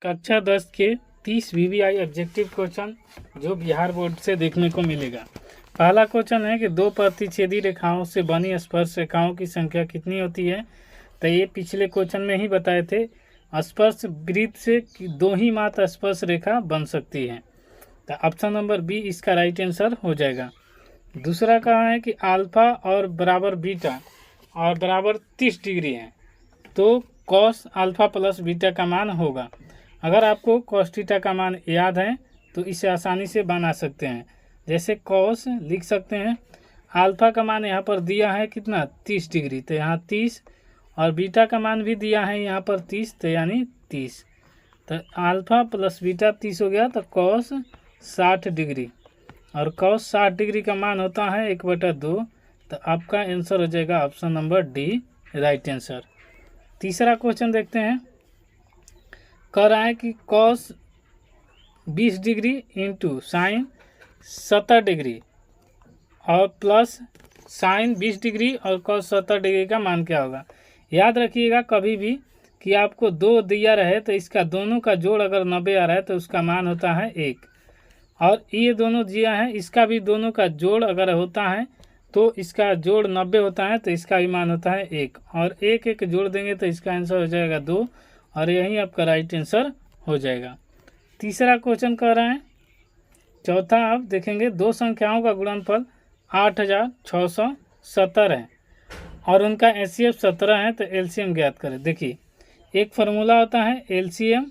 कक्षा 10 के 30 VBI objective question जो बिहार बोर्ड से देखने को मिलेगा। पहला क्वेश्चन है कि दो प्रतिच्छेदी रेखाओं से बनी स्पर्श रेखाओं की संख्या कितनी होती है। तो ये पिछले क्वेश्चन में ही बताए थे। स्पर्श वृत्त से दो ही मात्र स्पर्श रेखा बन सकती है। तो ऑप्शन नंबर बी इसका राइट आंसर हो जाएगा। दूसरा कहा है कि अल्फा और बराबर बीटा और बराबर 30 डिग्री है तो कॉस अल्फा प्लस बीटा का मान होगा। अगर आपको कॉस थीटा का मान याद है तो इसे आसानी से बना सकते हैं। जैसे कॉस लिख सकते हैं, अल्फा का मान यहाँ पर दिया है कितना 30 डिग्री, तो यहाँ 30 और बीटा का मान भी दिया है यहाँ पर 30, तो यानी 30। तो अल्फा प्लस बीटा 30 हो गया, तो कॉस 60 डिग्री और कॉस 60 डिग्री का मान होता है 1/2। तो आपका आंसर हो जाएगा option number D right answer. तीसरा क्वेश्चन देखते हैं। कह रहा है कि cos 20 degree into sine 70 degree और प्लस साइन 20 डिग्री और कॉस 70 डिग्री का मान क्या होगा। याद रखिएगा कभी भी कि आपको दो दिया रहे तो इसका दोनों का जोड़ अगर 90 आ रहा है तो उसका मान होता है 1, और ये दोनों दिया है इसका भी दोनों का जोड़ अगर होता है तो इसका जोड़ 90 होता है तो इसका भी मान होता है 1, और एक एक जोड़ देंगे तो इसका आंसर हो जाएगा 2, और यही आपका राइट आंसर हो जाएगा। तीसरा क्वेश्चन कह रहा है। चौथा आप देखेंगे दो संख्याओं का गुणनफल 8670 है और उनका HCF 17 है, तो LCM ज्ञात करें। देखिए एक फार्मूला होता है LCM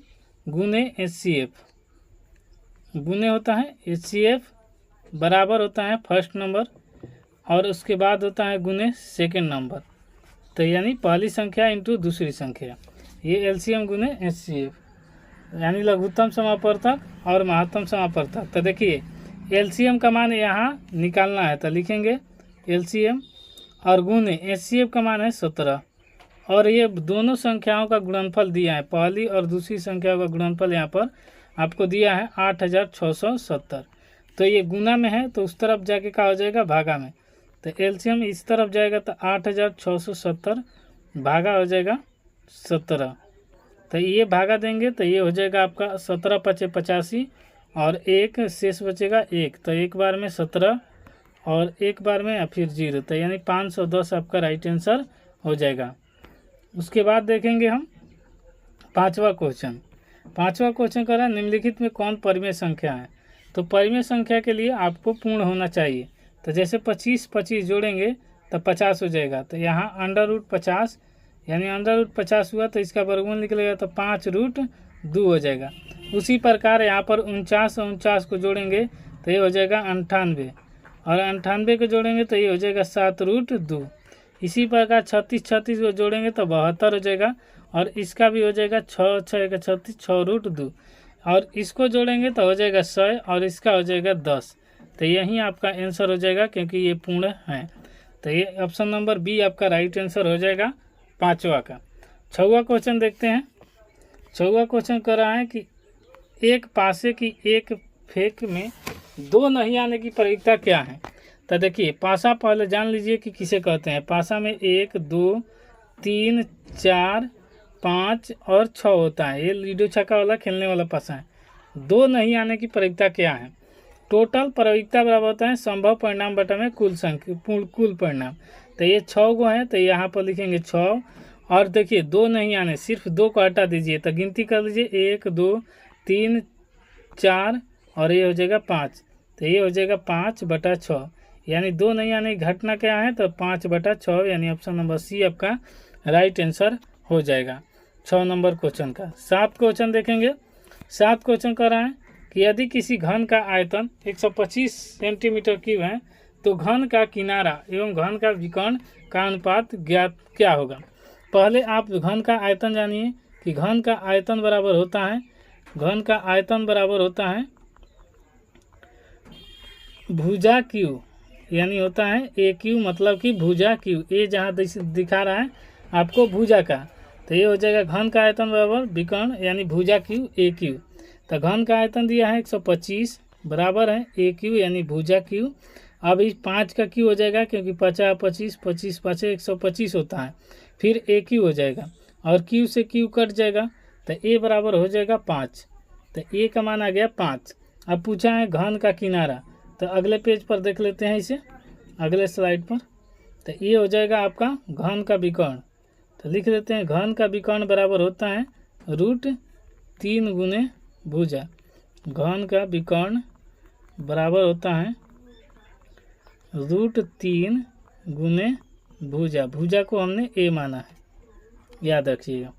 गुने HCF गुने होता है HCF बराबर होता है फर्स्ट नंबर और उसके बाद होता है गुने सेकंड नंबर, तो यानी पहली संख्या इंटू दूसरी संख्या, ये LCM गुने HCF यानी लघुत्तम समापवर्तक और महत्तम समापवर्तक। तो देखिए LCM का मान यहाँ निकालना है तो लिखेंगे LCM और गुने HCF का मान है 17, और ये दोनों संख्याओं का गुणनफल दिया है, पहली और दूसरी संख्याओं का गुणनफल यहाँ पर आपको दिया है 8670। तो ये गुना में है तो उस तरफ जाके क्या हो जाएगा भागा में, तो LCM इस तरफ जाएगा तो 8670 भागा हो जाएगा 17, तो ये भागा देंगे तो ये हो जाएगा आपका 17 × 5 = 85 और एक शेष बचेगा 1, तो एक बार में 17 और एक बार में फिर 0, तो यानी 510 आपका राइट आंसर हो जाएगा। उसके बाद देखेंगे हम पांचवा क्वेश्चन। पांचवा क्वेश्चन कर रहा है निम्नलिखित में कौन परिमेय संख्या है। तो परिमेय संख्या के लिए आपको पूर्ण होना चाहिए, तो जैसे 25 जोड़ेंगे तो 50 हो जाएगा, तो यहाँ √50 यानी √50 हुआ तो इसका वर्गमूल निकलेगा तो 5√2 हो जाएगा। उसी प्रकार यहाँ पर 49 को जोड़ेंगे तो ये हो जाएगा 98 और 98 को जोड़ेंगे तो ये हो जाएगा 7√2। इसी प्रकार 36 को जोड़ेंगे तो 72 हो जाएगा और इसका भी हो जाएगा 6 × 36 6√2, और इसको जोड़ेंगे तो हो जाएगा 100 और इसका हो जाएगा 10। तो यही आपका आंसर हो जाएगा क्योंकि ये पूर्ण है, तो ये ऑप्शन नंबर बी आपका राइट आंसर हो जाएगा पांचवा का। छठवां क्वेश्चन देखते हैं। छठवां क्वेश्चन कर रहा है कि एक पासे की एक फेंक में दो नहीं आने की प्रयोगिता क्या है। तो देखिए पासा पहले जान लीजिए कि किसे कहते हैं। पासा में 1 2 3 4 5 और 6 होता है, ये लूडो छक्का वाला खेलने वाला पासा है। दो नहीं आने की प्रयोगिता क्या है। टोटल प्रयोगिता बराबर होता है संभव परिणाम बटा में कुल संख्या कुल परिणाम। तो ये 6 गो है तो यहाँ पर लिखेंगे 6, और देखिए दो नहीं आने, सिर्फ 2 को हटा दीजिए तो गिनती कर लीजिए 1 2 3 4 और ये हो जाएगा 5, तो ये हो जाएगा 5/6 यानी दो नहीं आने की घटना क्या है तो 5/6 यानी ऑप्शन नंबर सी आपका राइट आंसर हो जाएगा 6 नंबर क्वेश्चन का। 7 क्वेश्चन देखेंगे। 7 क्वेश्चन कर रहा है कि यदि किसी घन का आयतन 125 सेंटीमीटर क्यूब है तो घन का किनारा एवं घन का विकर्ण का अनुपात ज्ञात क्या होगा। पहले आप घन का आयतन जानिए कि घन का आयतन बराबर होता है, घन का आयतन बराबर होता है भुजा क्यू, यानी होता है AQ मतलब कि भुजा क्यू। ए जहाँ दिखा रहा है आपको भुजा का, तो ये हो जाएगा घन का आयतन बराबर विकर्ण यानी भुजा क्यू AQ। तो घन का आयतन दिया है 125 बराबर है AQ यानी भुजा क्यू। अब इस 5 का क्यू हो जाएगा क्योंकि 50 25 25 5 125 होता है, फिर AQ हो जाएगा और क्यू से क्यू कट जाएगा तो ए बराबर हो जाएगा 5। तो ए का मान आ गया 5। अब पूछा है घन का किनारा, तो अगले पेज पर देख लेते हैं इसे, अगले स्लाइड पर। तो ये हो जाएगा आपका घन का विकर्ण। तो लिख देते हैं घन का विकर्ण बराबर होता है √3 गुने भुजा। घन का विकर्ण बराबर होता है √3 गुने भुजा। भुजा को हमने ए माना है, याद रखिएगा।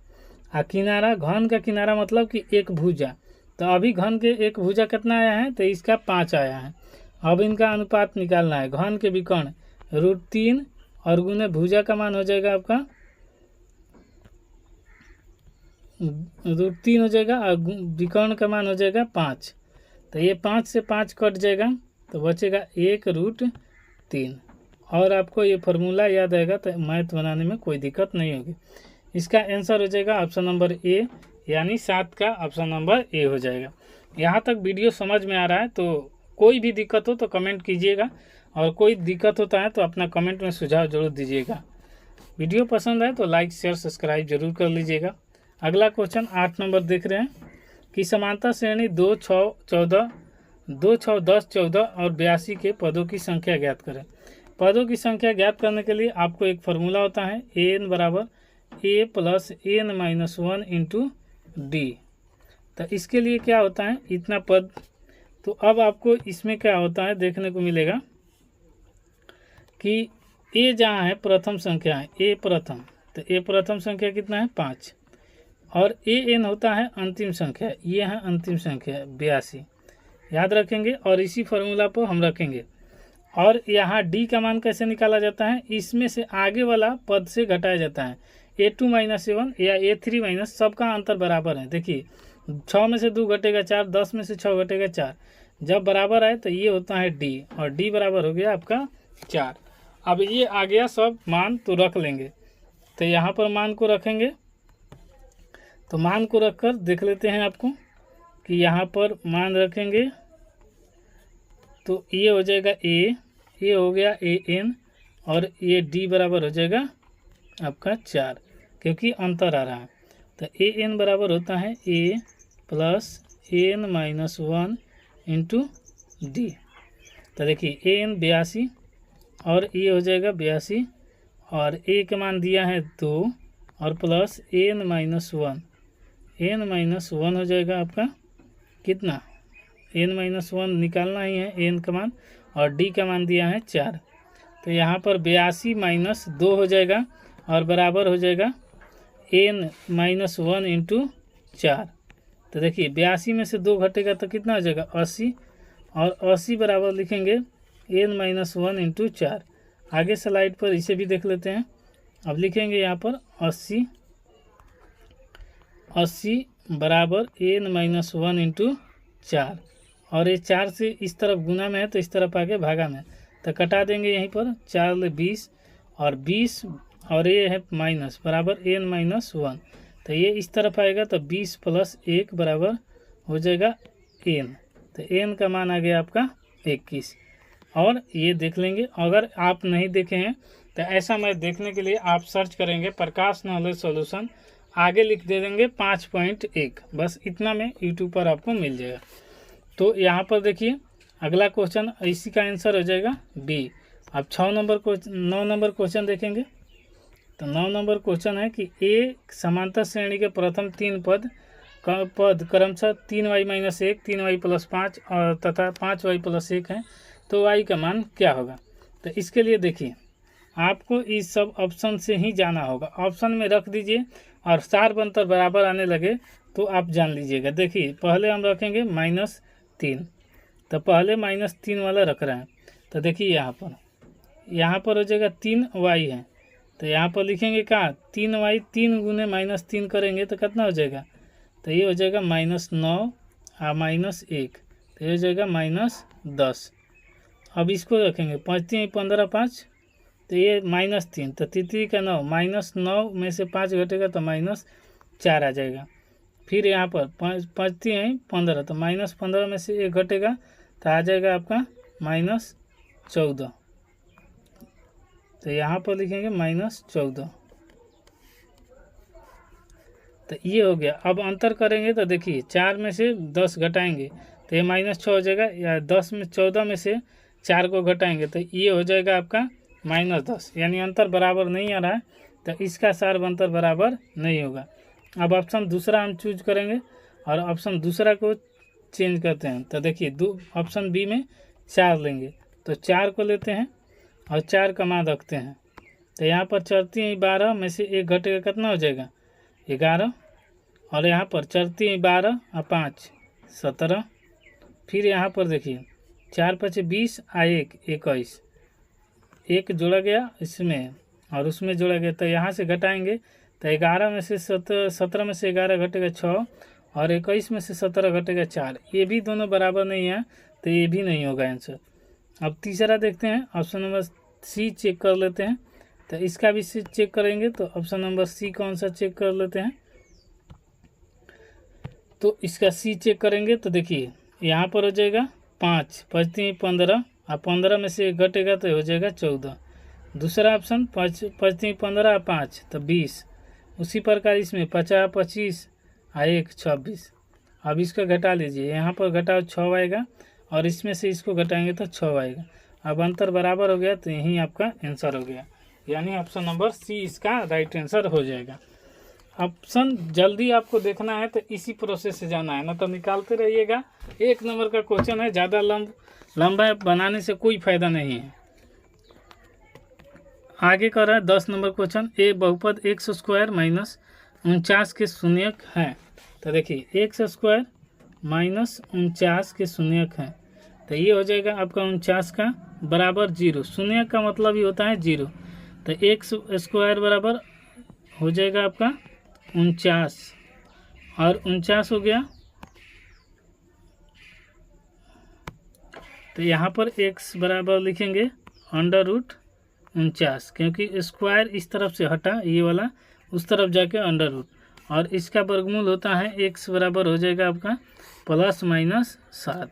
किनारा, घन का किनारा मतलब कि एक भुजा। तो अभी घन के एक भुजा कितना आया है, तो इसका 5 आया है। अब इनका अनुपात निकालना है। घन के विकर्ण √3 और गुने भुजा का मान हो जाएगा आपका √3 हो जाएगा और विकर्ण का मान हो जाएगा 5। तो ये 5 से 5 कट जाएगा तो बचेगा 1√3। और आपको ये फार्मूला याद आएगा तो मैथ बनाने में कोई दिक्कत नहीं होगी। इसका आंसर हो जाएगा ऑप्शन नंबर ए, यानी 7 का ऑप्शन नंबर ए हो जाएगा। यहाँ तक वीडियो समझ में आ रहा है तो कोई भी दिक्कत हो तो कमेंट कीजिएगा, और कोई दिक्कत होता है तो अपना कमेंट में सुझाव जरूर दीजिएगा। वीडियो पसंद आए तो लाइक शेयर सब्सक्राइब जरूर कर लीजिएगा। अगला क्वेश्चन 8 नंबर देख रहे हैं कि समांतर श्रेणी 2, 6, 14, 2, 6, 10, 14 और 82 के पदों की संख्या ज्ञात करें। पदों की संख्या ज्ञात करने के लिए आपको एक फार्मूला होता है an बराबर a plus n minus 1 into D. तो इसके लिए क्या होता है, इतना पद। तो अब आपको इसमें क्या होता है देखने को मिलेगा कि a जहाँ है प्रथम संख्या है, a प्रथम, तो a प्रथम संख्या कितना है 5, और an होता है अंतिम संख्या, ये है अंतिम संख्या 82, याद रखेंगे। और इसी फार्मूला को हम रखेंगे। और यहाँ d का मान कैसे निकाला जाता है, इसमें से आगे वाला पद से घटाया जाता है। a2 माइनस a1 या a3 माइनस, सबका अंतर बराबर है। देखिए 6 में से 2 घटेगा 4, 10 में से 6 घटेगा 4, जब बराबर आए तो ये होता है d, और d बराबर हो गया आपका 4। अब ये आ गया सब मान, तो रख लेंगे। तो यहाँ पर मान को रखेंगे, तो मान को रखकर देख लेते हैं आपको कि यहाँ पर मान रखेंगे तो ये हो जाएगा a, ये हो गया an, और ये d बराबर हो जाएगा आपका 4, क्योंकि अंतर आ रहा है। तो an बराबर होता है a plus n minus 1 into D. तो देखिए an 82 और ये हो जाएगा 82, और a का मान दिया है 2 और plus n minus 1, n minus 1 हो जाएगा आपका कितना, n माइनस 1 निकालना ही है n का मान, और d का मान दिया है 4। तो यहाँ पर 82 माइनस 2 हो जाएगा और बराबर हो जाएगा n माइनस 1 इंटू 4। तो देखिए 82 में से 2 घटेगा तो कितना हो जाएगा 80, और 80 बराबर लिखेंगे n माइनस 1 इंटू 4। आगे स्लाइड पर इसे भी देख लेते हैं। अब लिखेंगे यहाँ पर 80 बराबर n माइनस 1 इंटू 4, और ये 4 से इस तरफ गुना में है तो इस तरफ आगे भागा में, तो कटा देंगे यहीं पर 4 20, और 20 और ये है माइनस बराबर n माइनस 1, तो ये इस तरफ आएगा तो 20 प्लस 1 बराबर हो जाएगा n। तो n का मान आ गया आपका 21। और ये देख लेंगे, अगर आप नहीं देखे हैं तो ऐसा मैथ देखने के लिए आप सर्च करेंगे प्रकाश नॉलेज सॉल्यूशन, आगे लिख दे देंगे 5.1, बस इतना में यूट्यूब पर आपको मिल जाएगा। तो यहाँ पर देखिए अगला क्वेश्चन, इसी का आंसर हो जाएगा बी। अब 9 नंबर क्वेश्चन देखेंगे। तो 9 नंबर क्वेश्चन है कि ए समांतर श्रेणी के प्रथम 3 पद क्रमशः 3y माइनस 1, 3y प्लस 5 और तथा 5y प्लस 1 है, तो y का मान क्या होगा। तो इसके लिए देखिए आपको इस सब ऑप्शन से ही जाना होगा, ऑप्शन में रख दीजिए और सार अंतर बराबर आने लगे तो आप जान लीजिएगा। देखिए पहले हम रखेंगे -3, तो पहले -3 वाला रख रहे हैं। तो देखिए यहाँ पर हो जाएगा 3y है, तो यहाँ पर लिखेंगे क्या 3y, 3 गुने -3 करेंगे तो कितना हो जाएगा, तो ये हो जाएगा -9 और -1, तो ये हो जाएगा -10। अब इसको रखेंगे 5 3 15 5, तो ये -3, तो 3 का 9, -9 में से 5 घटेगा तो -4 आ जाएगा। फिर यहाँ पर 5 3 15, तो -15 में से 1 घटेगा तो आ जाएगा आपका -14, तो यहाँ पर लिखेंगे -14। तो ये हो गया। अब अंतर करेंगे तो देखिए 4 में से 10 घटाएंगे तो ये -6 हो जाएगा, या 14 में से 4 को घटाएंगे तो ये हो जाएगा आपका -10, यानी अंतर बराबर नहीं आ रहा है, तो इसका सार्व अंतर बराबर नहीं होगा। अब ऑप्शन दूसरा हम चूज करेंगे और ऑप्शन दूसरा को चेंज करते हैं। तो देखिए ऑप्शन बी में 4 लेंगे, तो 4 को लेते हैं और 4 का मान रखते हैं। तो यहाँ पर चरती हैं 12 में से 1 घटेगा, कितना हो जाएगा 11, और यहाँ पर चरती हैं 12 और 5 17। फिर यहाँ पर देखिए 4 × 5 = 20 और 1 21, 1 जोड़ा गया इसमें और उसमें जोड़ा गया, तो यहाँ से घटाएंगे तो 11 में से 17 में से 11 घटेगा 6 और 21 में से 17 घटेगा 4। ये भी दोनों बराबर नहीं है, तो ये भी नहीं होगा आंसर। अब तीसरा देखते हैं, ऑप्शन नंबर सी चेक कर लेते हैं। तो इसका भी चेक करेंगे, तो ऑप्शन नंबर सी कौन सा चेक कर लेते हैं। तो इसका सी चेक करेंगे तो देखिए यहाँ पर हो जाएगा 5 × 5 = 15 और 15 में से 1 घटेगा तो हो जाएगा 14। दूसरा ऑप्शन 5 × 5 = 15 और 5 तो 20। उसी प्रकार इसमें 50 25 और 1 26। अब इसका घटा लीजिए, यहाँ पर घटाओ 6 आएगा और इसमें से इसको घटाएंगे तो 6 आएगा। अब अंतर बराबर हो गया, तो यही आपका आंसर हो गया, यानी ऑप्शन नंबर सी इसका राइट आंसर हो जाएगा। ऑप्शन जल्दी आपको देखना है तो इसी प्रोसेस से जाना है, ना तो निकालते रहिएगा। 1 नंबर का क्वेश्चन है, ज़्यादा लंबा बनाने से कोई फ़ायदा नहीं है। आगे कर रहा है 10 नंबर क्वेश्चन। ए बहुपद x² - 49 के शून्यक हैं। तो देखिए x² - 49 के शून्यक हैं, तो ये हो जाएगा आपका 49 का बराबर 0। शून्यक का मतलब ही होता है 0, तो x² बराबर हो जाएगा आपका 49 और 49 हो गया। तो यहाँ पर x बराबर लिखेंगे √49, क्योंकि स्क्वायर इस तरफ से हटा, ये वाला उस तरफ जाके √, और इसका वर्गमूल होता है x बराबर हो जाएगा आपका ±7,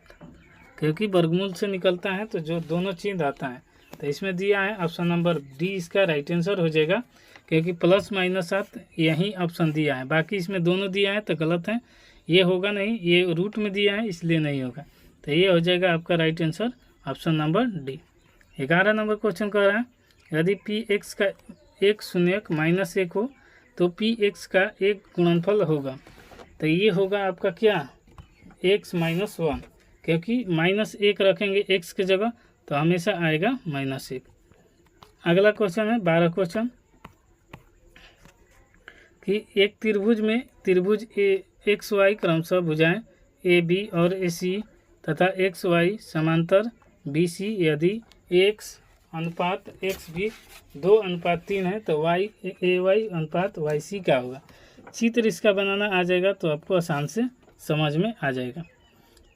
क्योंकि वर्गमूल से निकलता है तो जो दोनों चीज़ आता है। तो इसमें दिया है ऑप्शन नंबर डी इसका राइट आंसर हो जाएगा, क्योंकि +−7 यही ऑप्शन दिया है, बाकी इसमें दोनों दिया है तो गलत है, ये होगा नहीं, ये रूट में दिया है इसलिए नहीं होगा। तो ये हो जाएगा आपका right answer option number D. 11 number question कर रहा है, यदि px का एक शून्यक -1 हो तो px का एक गुणनफल होगा। तो ये होगा आपका क्या x - 1, क्योंकि -1 रखेंगे x की जगह तो हमेशा आएगा -1। अगला क्वेश्चन है 12 क्वेश्चन कि एक त्रिभुज में त्रिभुज XY क्रमशः भुजाएं AB और AC तथा XY समांतर BC यदि x अनुपात XB 2:3 है तो YAY अनुपात YC क्या होगा। चित्र इसका बनाना आ जाएगा तो आपको आसान से समझ में आ जाएगा।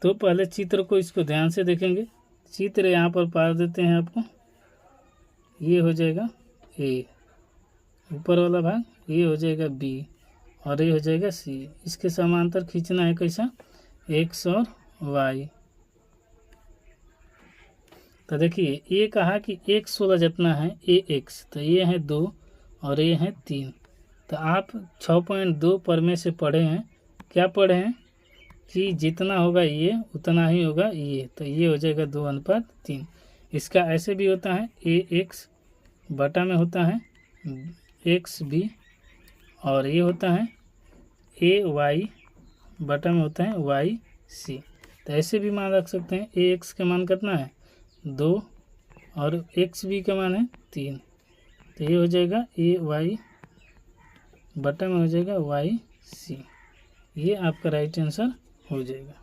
तो पहले चित्र को इसको ध्यान से देखेंगे। चित्र यहाँ पर पार देते हैं आपको, ये हो जाएगा A ऊपर वाला भाग, ये हो जाएगा B और ये हो जाएगा C। इसके समांतर खींचना है कैसा, X और Y। तो देखिए ये कहा कि एक 16 जितना है AX, तो ये है 2 और ये है 3। तो आप 6.2 पर में से पढ़े हैं, क्या पढ़े हैं कि जितना होगा ये उतना ही होगा ये, तो ये हो जाएगा 2:3। इसका ऐसे भी होता है AX बटा में होता है XB और ये होता है AY बटा में होता है YC। तो ऐसे भी मान रख सकते हैं, AX का मान कितना है 2 और XB का मान है 3, तो ये हो जाएगा AY बटा में हो जाएगा YC। ये आपका राइट आंसर हो जाएगा।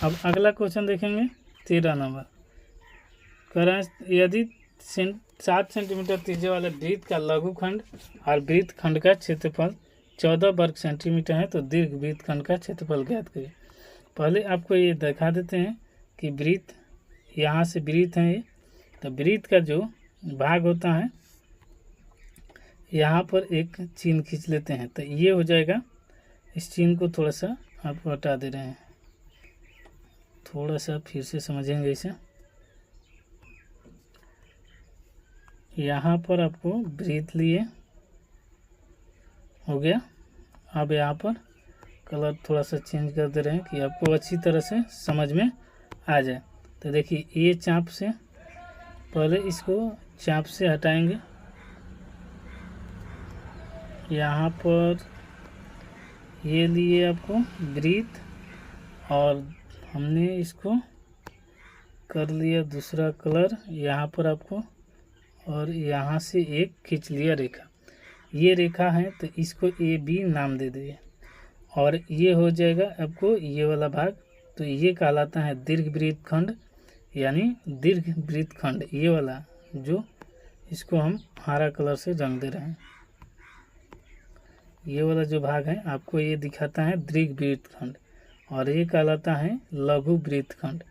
अब अगला क्वेश्चन देखेंगे 13 नंबर। कह रहा है यदि 7 सेंटीमीटर त्रिज्या वाले वृत्त का लघुखंड और वृत्त खंड का क्षेत्रफल 14 वर्ग सेंटीमीटर है तो दीर्घ वृत्त खंड का क्षेत्रफल ज्ञात करिए। पहले आपको ये दिखा देते हैं कि वृत्त, यहाँ से वृत्त है ये, तो वृत्त का जो भाग होता है यहाँ पर एक चिन्ह खींच लेते हैं, तो ये हो जाएगा। इस चिन्ह को थोड़ा सा आप हटा दे रहे हैं, थोड़ा सा फिर से समझेंगे इसे। यहाँ पर आपको वृत्त लिए हो गया अब यहाँ पर कलर थोड़ा सा चेंज कर दे रहे हैं कि आपको अच्छी तरह से समझ में आ जाए। तो देखिए ये चाप से पहले इसको चाप से हटाएंगे। यहाँ पर ये लिए आपको ब्रीथ, और हमने इसको कर लिया दूसरा कलर यहाँ पर आपको, और यहाँ से एक खींच लिया रेखा। ये रेखा है तो इसको ए बी नाम दे दिए, और ये हो जाएगा आपको ये वाला भाग। तो ये कहलाता है दीर्घ वृत्त खंड, यानी दीर्घ वृत्त खंड ये वाला, जो इसको हम हरा कलर से रंग दे रहे हैं। ये वाला जो भाग है आपको ये दिखाता है दीर्घ वृत्त खंड, और ये कहलाता है लघु वृत्त खंड।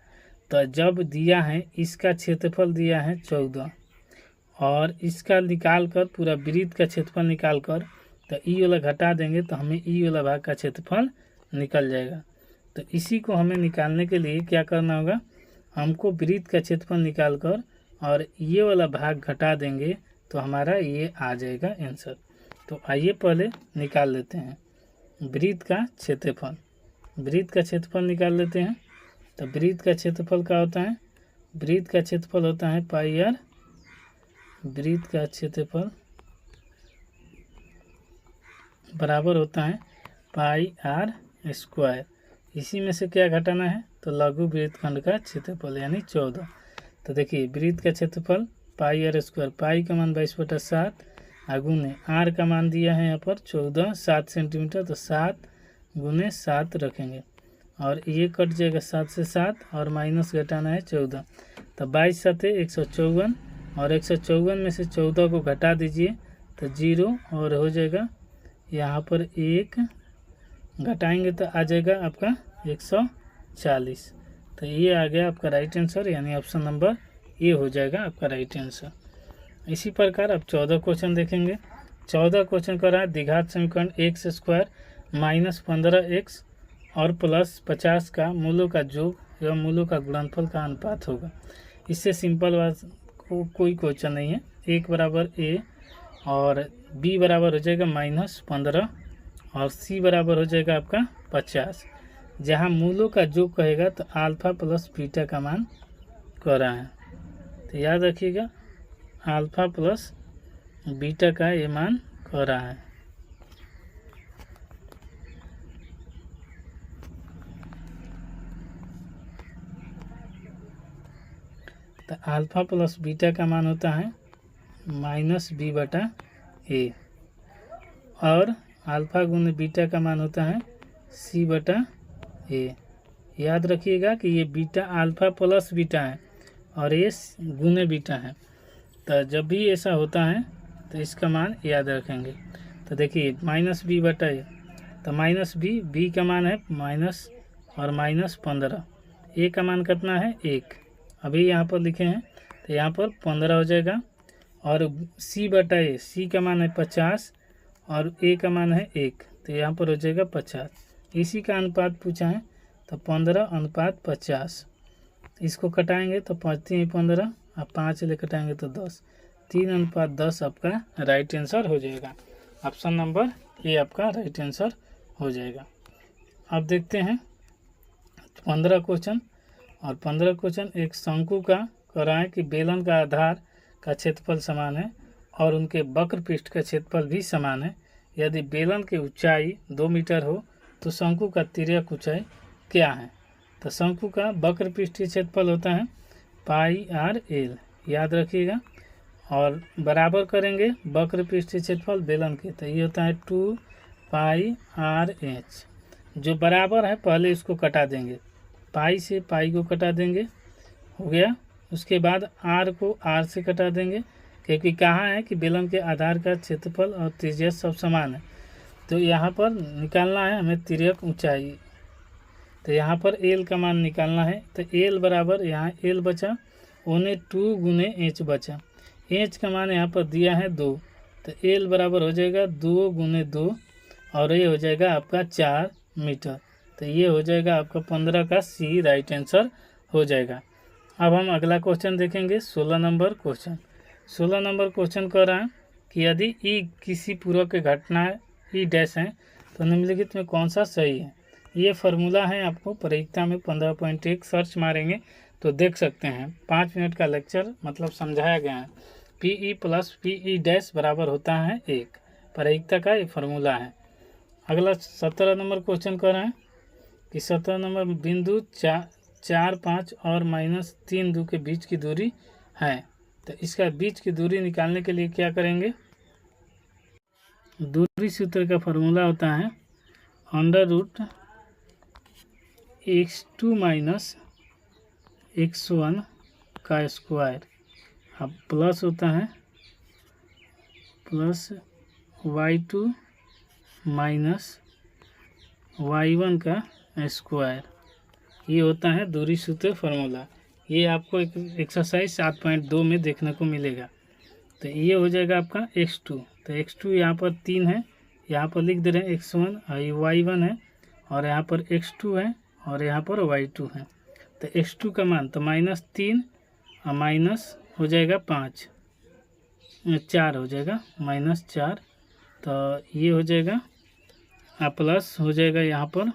तो जब दिया है इसका क्षेत्रफल दिया है 14, और इसका निकाल कर पूरा वृत्त का क्षेत्रफल निकाल कर तो ई वाला घटा देंगे तो हमें ई वाला भाग का क्षेत्रफल निकल जाएगा। तो इसी को हमें निकालने के लिए क्या करना होगा, हमको वृत्त का क्षेत्रफल निकाल कर और ये वाला भाग घटा देंगे तो हमारा ये आ जाएगा आंसर। तो आइए पहले निकाल लेते हैं वृत्त का क्षेत्रफल। वृत्त का क्षेत्रफल निकाल लेते हैं। तो वृत्त का क्षेत्रफल क्या होता है, वृत्त का क्षेत्रफल होता है पाई आर। वृत्त का क्षेत्रफल बराबर होता है पाई आर स्क्वायर। इसी में से क्या घटाना है, तो लघु वृत्तखंड का क्षेत्रफल यानी 14। तो देखिए वृत्त का क्षेत्रफल पाई आर स्क्वायर, पाई का मान 22/7 गुने आर का मान दिया है यहाँ पर 14 7 सेंटीमीटर, तो 7 गुने 7 रखेंगे, और ये कट जाएगा 7 से 7 और माइनस घटाना है 14। तो 22 7 154, और 154 में से 14 को घटा दीजिए तो 0, और हो जाएगा यहाँ पर 1 घटाएंगे तो आ जाएगा आपका 140। तो ये आ गया आपका राइट आंसर, यानी ऑप्शन नंबर ए हो जाएगा आपका राइट आंसर। इसी प्रकार अब 14 क्वेश्चन देखेंगे। 14 क्वेश्चन कर रहा है द्विघात समीकरण x स्क्वायर माइनस 15x और प्लस 50 का मूलों का योग एवं मूलों का गुणनफल का अनुपात होगा। इससे सिंपल बात कोई क्वेश्चन नहीं है। एक बराबर a और b बराबर हो जाएगा -15 और c बराबर हो जाएगा आपका 50। जहाँ मूलों का योग कहेगा तो अल्फा प्लस बीटा का मान कह रहा है, तो याद रखिएगा अल्फा प्लस बीटा का ये मान कह रहा है। तो अल्फा प्लस बीटा का मान होता है -b/a, और अल्फा गुने बीटा का मान होता है c/a। याद रखिएगा कि ये बीटा अल्फा प्लस बीटा है और ये गुने बीटा है। तो जब भी ऐसा होता है तो इसका मान याद रखेंगे। तो देखिए -b/a, तो -b का मान है माइनस और -15, a का मान कितना है 1, अभी यहाँ पर लिखे हैं तो यहाँ पर 15 हो जाएगा, और c/a, c का मान है 50 और a का मान है 1, तो यहाँ पर हो जाएगा 50। इसी का अनुपात पूछा है तो 15:50। इसको कटाएंगे तो 5×3=15 और 5 ले कटाएंगे तो 10, 3:10 आपका राइट आंसर हो जाएगा। ऑप्शन नंबर ए आपका राइट आंसर हो जाएगा। अब देखते हैं 15 क्वेश्चन, और 15 क्वेश्चन एक शंकु का कह रहा है कि बेलन का आधार का क्षेत्रफल समान है और उनके वक्र पृष्ठ का क्षेत्रफल भी समान है। यदि बेलन की ऊंचाई 2 मीटर हो तो शंकु का तिर्यक ऊंचाई क्या है। तो शंकु का वक्र पृष्ठीय क्षेत्रफल होता है πr/l, याद रखिएगा, और बराबर करेंगे वक्र पृष्ठीय क्षेत्रफल बेलन के, तो ये होता है 2πr/h। जो बराबर है पहले इसको कटा देंगे, पाई से पाई को कटा देंगे, हो गया। उसके बाद r को r से कटा देंगे, क्योंकि कहा है कि बेलन के आधार का क्षेत्रफल और त्रिज्या सब समान है। तो यहाँ पर निकालना है हमें तिर्यक ऊंचाई, तो यहाँ पर l का मान निकालना है। तो l बराबर यहाँ l बचा, ओने 2 गुने h बचा, h का मान यहाँ पर दिया है 2, तो l बराबर हो जाएगा 2 गुने 2, और ये हो जाएगा आपका 4 मीटर। तो ये हो जाएगा आपका 15 का सी राइट आंसर हो जाएगा। अब हम अगला क्वेश्चन देखेंगे 16 नंबर क्वेश्चन। 16 नंबर क्वेश्चन कह रहा है कि यदि ई किसी पूरक के घटना ई डैश है तो निम्नलिखित में कौन सा सही है। ये फार्मूला है, आपको परीक्षा में 15.1 सर्च मारेंगे तो देख सकते हैं। 5 मिनट का लेक्चर मतलब समझाया गया है। PE प्लस PE डैश बराबर होता है 1, परीक्षा का ये फार्मूला है। अगला 17 नंबर क्वेश्चन कर रहे हैं कि 17 नंबर बिंदु 4, 5 और -3 2 के बीच की दूरी है, तो इसका बीच की दूरी निकालने के लिए क्या करेंगे। दूरी सूत्र का फार्मूला होता है √x2 - x1 का स्क्वायर, अब प्लस होता है प्लस y2 - y1 का स्क्वायर। ये होता है दूरी सूत्र फार्मूला। ये आपको एक एक्सरसाइज 7.2 में देखने को मिलेगा। तो ये हो जाएगा आपका x2, तो x2 यहाँ पर 3 है, यहाँ पर लिख दे रहे हैं x1 और ये y1 है, और यहाँ पर x2 है और यहाँ पर y2 है। तो x2 का मान तो -3 और माइनस हो जाएगा 5, 4 हो जाएगा -4, तो ये हो जाएगा प्लस हो जाएगा यहाँ पर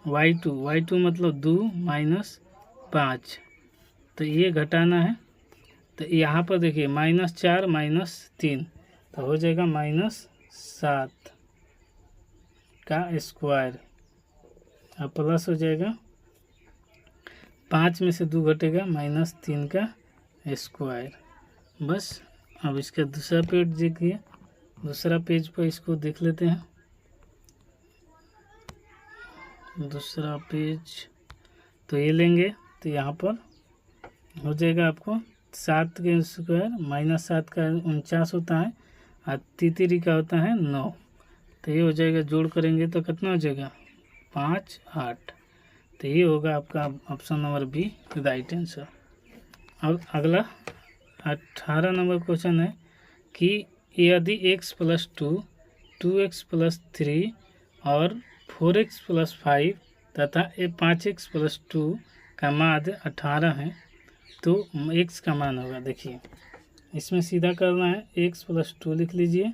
y2 मतलब 2 - 5, तो ये घटाना है। तो यहाँ पर देखिए -4 -3 तो हो जाएगा -7 का स्क्वायर, अब प्लस हो जाएगा 5 में से 2 घटेगा -3 का स्क्वायर। बस अब इसका दूसरा पेज देखिए, दूसरा पेज पर इसको देख लेते हैं। दूसरा पेज तो ये लेंगे तो यहाँ पर हो जाएगा आपको 7 के स्क्वायर -7 का 49 होता है और 3 का होता है 9, तो ये हो जाएगा, जोड़ करेंगे तो कितना हो जाएगा 5 8, तो ये होगा आपका option number B right answer. अब अगला 18 नंबर क्वेश्चन है कि यदि x + 2, 2x + 3 और 4x + 5 तथा 5x + 2 का माध्य 18 है तो x का मान होगा। देखिए इसमें सीधा करना है, x + 2 लिख लीजिए,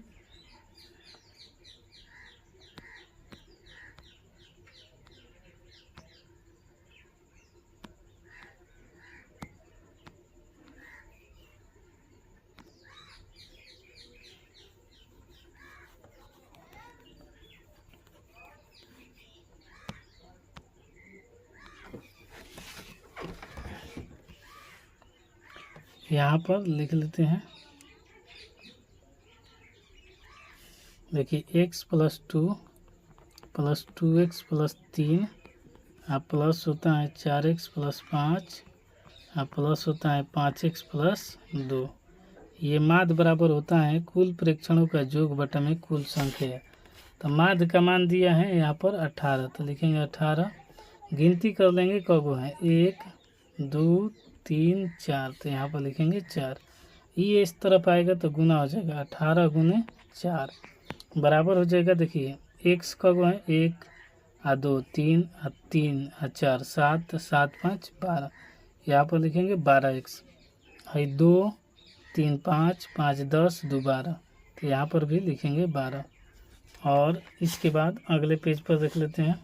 यहाँ पर लिख लेते हैं। देखिए x + 2 + 2x + 3 प्लस होता है 4x + 5 प्लस होता है 5x + 2। ये माध्य बराबर होता है कुल प्रेक्षणों का योग बटा में कुल संख्या। तो माध्य का मान दिया है यहाँ पर 18, तो लिखेंगे 18, गिनती कर लेंगे कब है 1 2 3 4, तो यहाँ पर लिखेंगे 4। ये इस तरफ आएगा तो गुना हो जाएगा 18 × 4 बराबर हो जाएगा। देखिए x कब है 1 2 3 3 4 7 7 5 12, यहाँ पर लिखेंगे 12x, है 2 3 5 5 10 2 12, तो यहाँ पर भी लिखेंगे 12। और इसके बाद अगले पेज पर देख लेते हैं।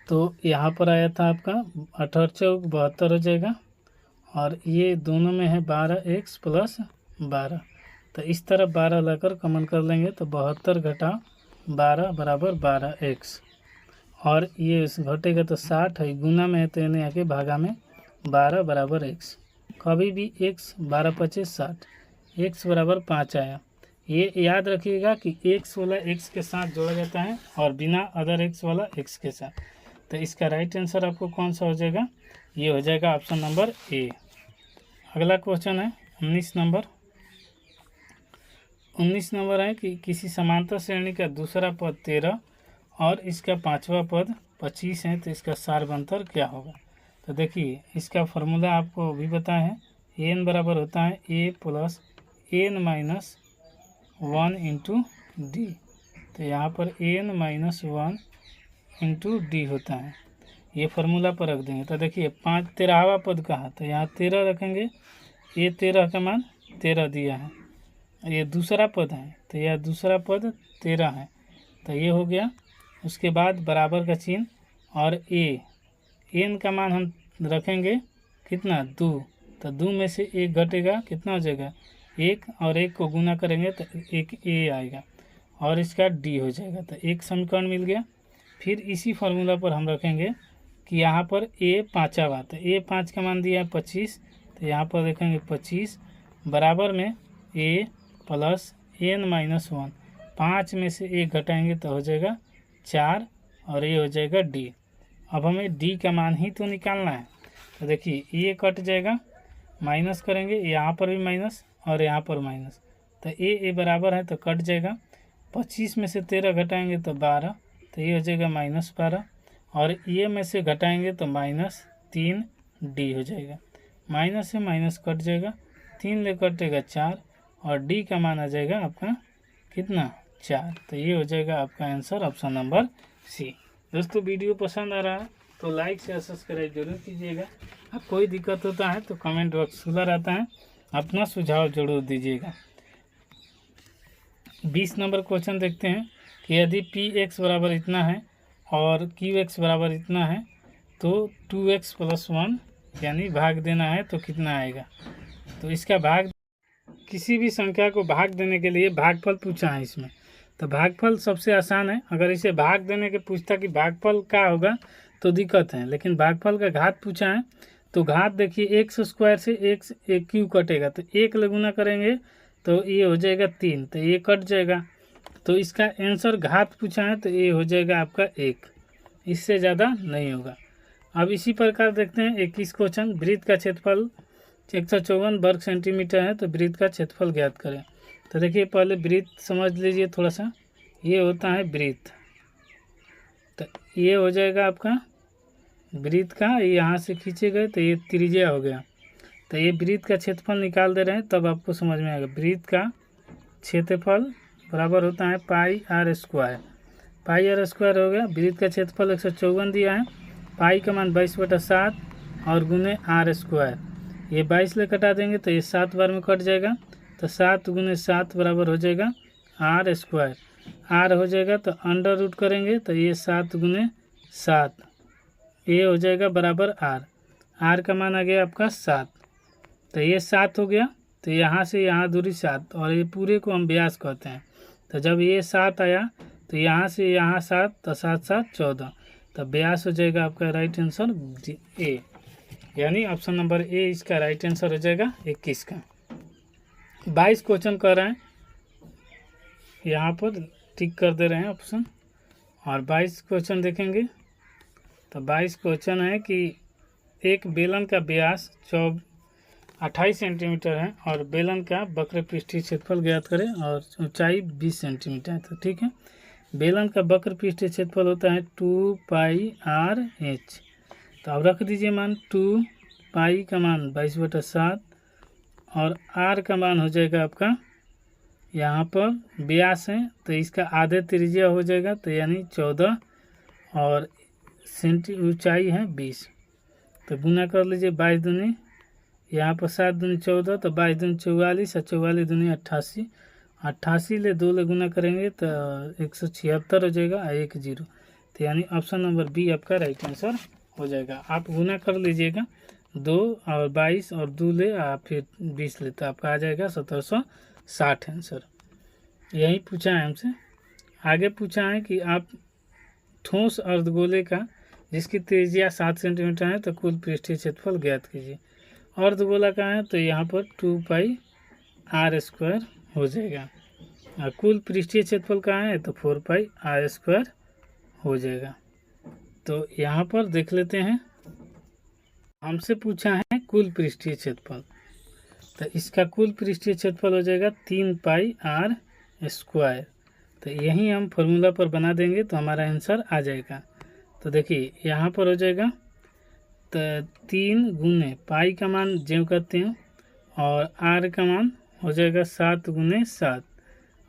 तो यहाँ पर आया था आपका 18 चौक 72 हो जाएगा, और ये दोनों में है 12x + 12, तो इस तरफ 12 लाकर कॉमन कर लेंगे तो 72 - 12 बराबर 12x, और ये घटेगा तो 60 है, गुना में है तो यानी आके भागा में 12 बराबर x। कभी भी x 12 × 25 = 60, x बराबर 5 आया। ये याद रखिएगा कि x वाला x के साथ जोड़ा जाता है और बिना अदर x वाला x के साथ। तो इसका राइट आंसर आपको कौन सा हो जाएगा, ये हो जाएगा ऑप्शन नंबर ए। अगला क्वेश्चन है 19 नंबर। 19 नंबर है कि किसी समांतर श्रेणी का दूसरा पद 13 और इसका पांचवा पद 25 है, तो इसका सार्वंतर क्या होगा। तो देखिए इसका फार्मूला आपको भी पता है, n बराबर होता है a + n - 1 × d, तो यहाँ पर n - 1 × d होता है। ये फार्मूला पर रख देंगे तो देखिए 13वां पद का है तो यहाँ 13 रखेंगे, ये 13 का मान 13 दिया है। ये दूसरा पद है तो यह दूसरा पद 13 है, तो ये हो गया। उसके बाद बराबर का चिन्ह और एन का मान हम रखेंगे कितना 2, तो 2 में से 1 घटेगा, कितना हो जाएगा 1, और 1 को गुना करेंगे तो एक ए आएगा और इसका डी हो जाएगा। तो एक समीकरण मिल गया। फिर इसी फार्मूला पर हम रखेंगे कि यहाँ पर ए 5 आवा, तो ए 5 का मान दिया है 25, तो यहाँ पर देखेंगे 25 बराबर में ए प्लस एन माइनस 1, 5 में से 1 घटाएंगे तो हो जाएगा 4 और ये हो जाएगा डी। अब हमें डी का मान ही तो निकालना है। तो देखिए ये कट जाएगा, माइनस करेंगे, यहाँ पर भी माइनस और यहाँ पर माइनस, तो ए बराबर है तो कट जाएगा। 25 में से 13 घटाएंगे तो 12, तो ये हो जाएगा -12, और ये में से घटाएंगे तो -3 डी हो जाएगा। माइनस से माइनस कट जाएगा, 3 ले कटेगा 4 और डी का मान आ जाएगा आपका कितना 4। तो ये हो जाएगा आपका आंसर ऑप्शन नंबर सी। दोस्तों वीडियो पसंद आ रहा है तो लाइक शेयर सब्सक्राइब जरूर कीजिएगा। अब कोई दिक्कत होता है तो कमेंट बॉक्स खुला रहता है, अपना सुझाव जरूर दीजिएगा। 20 नंबर क्वेश्चन देखते हैं कि यदि पी एक्स बराबर इतना है और क्यू एक्स बराबर इतना है तो 2x + 1 यानी भाग देना है तो कितना आएगा। तो इसका भाग, किसी भी संख्या को भाग देने के लिए भागफल पूछा है इसमें, तो भागफल सबसे आसान है। अगर इसे भाग देने के पूछता कि भागफल क्या होगा तो दिक्कत है, लेकिन भागफल का घात पूछा है तो घात देखिए x² से x क्यू कटेगा, तो 1 ले गुना करेंगे तो ये हो जाएगा 3, तो ये कट जाएगा। तो इसका आंसर घात पूछा है तो ये हो जाएगा आपका 1, इससे ज़्यादा नहीं होगा। अब इसी प्रकार देखते हैं 21 क्वेश्चन, वृत्त का क्षेत्रफल 154 वर्ग सेंटीमीटर है तो वृत्त का क्षेत्रफल ज्ञात करें। तो देखिए पहले वृत्त समझ लीजिए थोड़ा सा, ये होता है वृत्त, तो ये हो जाएगा आपका वृत्त का, यहाँ से खींचे गए तो ये त्रिज्या हो गया। तो ये वृत्त का क्षेत्रफल निकाल दे रहे हैं तब आपको समझ में आएगा। वृत्त का क्षेत्रफल बराबर होता है πr², πr² हो गया। वृत्त का क्षेत्रफल 154 दिया है, पाई का मान 22/7 और गुने r², ये 22 ले कटा देंगे तो ये 7 बार में कट जाएगा, तो 7 × 7 बराबर हो जाएगा r², r हो जाएगा तो अंडर रूट करेंगे तो ये 7 × 7, ये हो जाएगा बराबर r का मान आ गया आपका 7, तो ये 7 हो गया। तो यहाँ से यहाँ दूरी 7 और ये पूरे को हम व्यास कहते हैं। तो जब ये 7 आया तो यहाँ से यहाँ 7, तो 7 7 14, तो व्यास हो जाएगा आपका राइट आंसर ए, यानी ऑप्शन नंबर ए इसका राइट आंसर हो जाएगा 21 का। 22 क्वेश्चन कर रहे हैं, यहाँ पर टिक कर दे रहे हैं ऑप्शन। और 22 क्वेश्चन देखेंगे तो 22 क्वेश्चन है कि एक बेलन का व्यास 28 सेंटीमीटर है और बेलन का वक्र पृष्ठीय क्षेत्रफल ज्ञात करें और ऊंचाई 20 सेंटीमीटर है। तो ठीक है, बेलन का वक्र पृष्ठीय क्षेत्रफल होता है 2πr/h, तो अब रख दीजिए मान 2π का मान 22/7 और r का मान हो जाएगा आपका, यहाँ पर व्यास है तो इसका आधे त्रिज्या हो जाएगा, तो यानी 14 और ऊंचाई है 20, तो गुना कर लीजिए 22 दूनी, यहाँ पर 7 दूनी 14, तो 22 दूनी 44 और 44 दूनी 88, 88 ले 2 ले गुना करेंगे तो 176 हो जाएगा 10, तो यानी ऑप्शन नंबर बी आपका राइट आंसर हो जाएगा। आप गुना कर लीजिएगा 2 और 22 और 2 ले फिर 20 ले, तो आपका आ जाएगा 1760 आंसर। यही पूछा है हमसे। आगे पूछा है कि आप ठोस अर्धगोले का जिसकी त्रिज्या 7 सेंटीमीटर है तो कुल पृष्ठीय क्षेत्रफल ज्ञात कीजिए। अर्धगोला का है तो यहाँ पर 2πr² हो जाएगा और कुल पृष्ठीय क्षेत्रफल का है तो 4πr² हो जाएगा। तो यहाँ पर देख लेते हैं, हमसे पूछा है कुल पृष्ठीय क्षेत्रफल, तो इसका कुल पृष्ठीय क्षेत्रफल हो जाएगा 3πr²। तो यही हम फॉर्मूला पर बना देंगे तो हमारा आंसर आ जाएगा। तो देखिए यहाँ पर हो जाएगा तो 3 × पाई का मान जो करते हैं और r का मान हो जाएगा 7 × 7,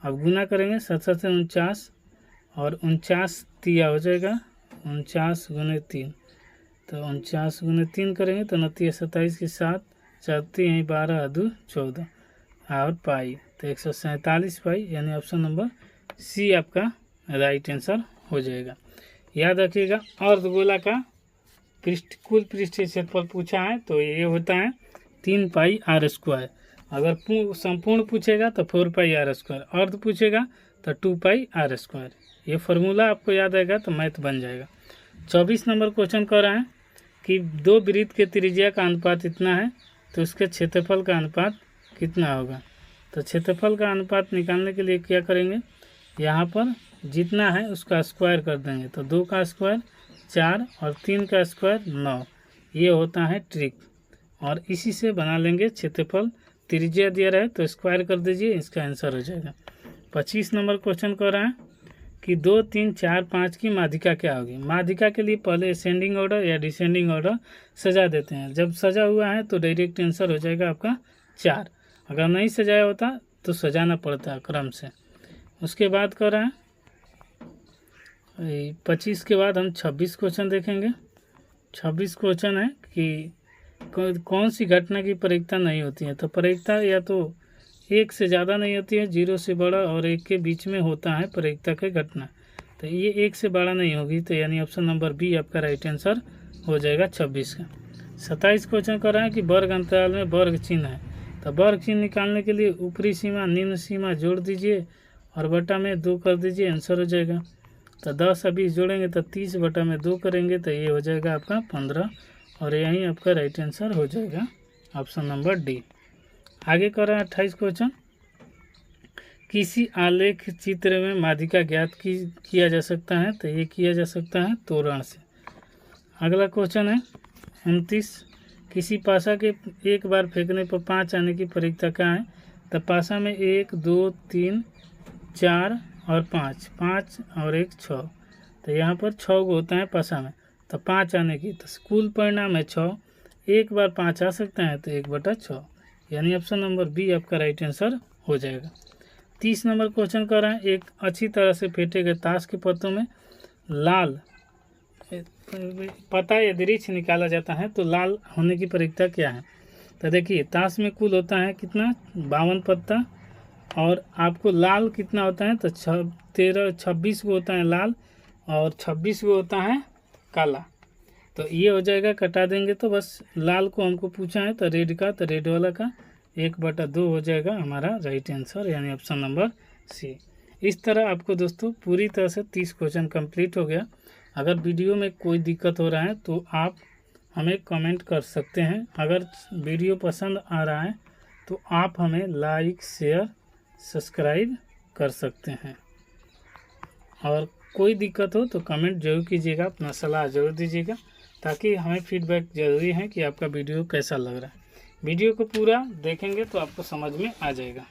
अब गुना करेंगे 7 7 से 49 और 49 तिया हो जाएगा 49 × 3, तो 49 × 3 करेंगे तो 29 27 के 7 चलती हैं 12 2 14 और पाई तो 147 पाई, यानी ऑप्शन नंबर सी आपका राइट आंसर हो जाएगा। याद रखिएगा अर्धगोला का कुल पृष्ठीय क्षेत्रफल पूछा है तो ये होता है 3 पाई आर स्क्वायर। अगर संपूर्ण पूछेगा तो 4 पाई आर स्क्वायर, अर्ध पूछेगा तो 2 पाई आर स्क्वायर। ये फार्मूला आपको याद आएगा तो मैथ बन जाएगा। 24 नंबर क्वेश्चन कह रहा है कि 2 वृत्त के त्रिज्या का अनुपात इतना है तो उसके क्षेत्रफल का अनुपात कितना होगा। तो क्षेत्रफल का अनुपात निकालने के लिए क्या करेंगे, यहाँ पर जितना है उसका स्क्वायर कर देंगे। तो 2 का स्क्वायर 4 और 3 का स्क्वायर 9, ये होता है ट्रिक। और इसी से बना लेंगे क्षेत्रफल। त्रिज्या दिया रहे तो स्क्वायर कर दीजिए, इसका आंसर हो जाएगा। 25 नंबर क्वेश्चन कह रहा है कि 2, 3, 4, 5 की माध्यिका क्या होगी। माध्यिका के लिए पहले असेंडिंग ऑर्डर या डिसेंडिंग ऑर्डर सजा देते हैं। जब सजा हुआ है तो डायरेक्ट आंसर हो जाएगा आपका 4। अगर नहीं सजाया होता तो सजाना पड़ता है क्रम से। उसके बाद कह रहा है 25 के बाद हम 26 क्वेश्चन देखेंगे। 26 क्वेश्चन है कि कौन सी घटना की परिकता नहीं होती है। तो परिकता या तो 1 से ज़्यादा नहीं होती है, 0 से बड़ा और 1 के बीच में होता है परिकता की घटना। तो ये 1 से बड़ा नहीं होगी, तो यानी ऑप्शन नंबर बी आपका राइट आंसर हो जाएगा 26 का। 27 क्वेश्चन कर रहा है कि वर्ग अंतराल में वर्ग चिन्ह है। तो वर्ग चिन्ह निकालने के लिए ऊपरी सीमा निम्न सीमा जोड़ दीजिए और बटा में 2 कर दीजिए, आंसर हो जाएगा। तो 10 और 20 जोड़ेंगे तो 30 बटा में 2 करेंगे तो ये हो जाएगा आपका 15 और यहीं आपका राइट आंसर हो जाएगा ऑप्शन नंबर डी। आगे कर रहा है 28 क्वेश्चन, किसी आलेख चित्र में माध्यिका ज्ञात किया जा सकता है। तो ये किया जा सकता है तोरण से। अगला क्वेश्चन है 29, किसी पासा के एक बार फेंकने पर 5 आने की परिकता क्या है। तो पासा में 1, 2, 3, 4 और 5, 5 और 1 6। तो यहाँ पर 6 को होता है पासा में, तो 5 आने की। तो कुल परिणाम है 6, एक बार 5 आ सकता है तो 1/6, यानी ऑप्शन नंबर बी आपका राइट आंसर हो जाएगा। 30 नंबर क्वेश्चन कर रहा है, एक अच्छी तरह से फेंटे गए ताश के पत्तों में लाल पता या दृश्य निकाला जाता है तो लाल होने की परिकता क्या है। तो देखिए ताश में कुल होता है कितना 52 पत्ता और आपको लाल कितना होता है तो 26 को होता है लाल और 26 को होता है काला। तो ये हो जाएगा, कटा देंगे तो बस लाल को हमको पूछा है तो रेड का, तो रेड वाला का 1/2 हो जाएगा हमारा राइट आंसर, यानी ऑप्शन नंबर सी। इस तरह आपको दोस्तों पूरी तरह से 30 क्वेश्चन कंप्लीट हो गया। अगर वीडियो में कोई दिक्कत हो रहा है तो आप हमें कमेंट कर सकते हैं। अगर वीडियो पसंद आ रहा है तो आप हमें लाइक शेयर सब्सक्राइब कर सकते हैं। और कोई दिक्कत हो तो कमेंट जरूर कीजिएगा, अपना सलाह जरूर दीजिएगा, ताकि हमें फीडबैक ज़रूरी है कि आपका वीडियो कैसा लग रहा है। वीडियो को पूरा देखेंगे तो आपको समझ में आ जाएगा।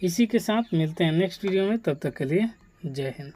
इसी के साथ मिलते हैं नेक्स्ट वीडियो में, तब तक के लिए जय हिंद।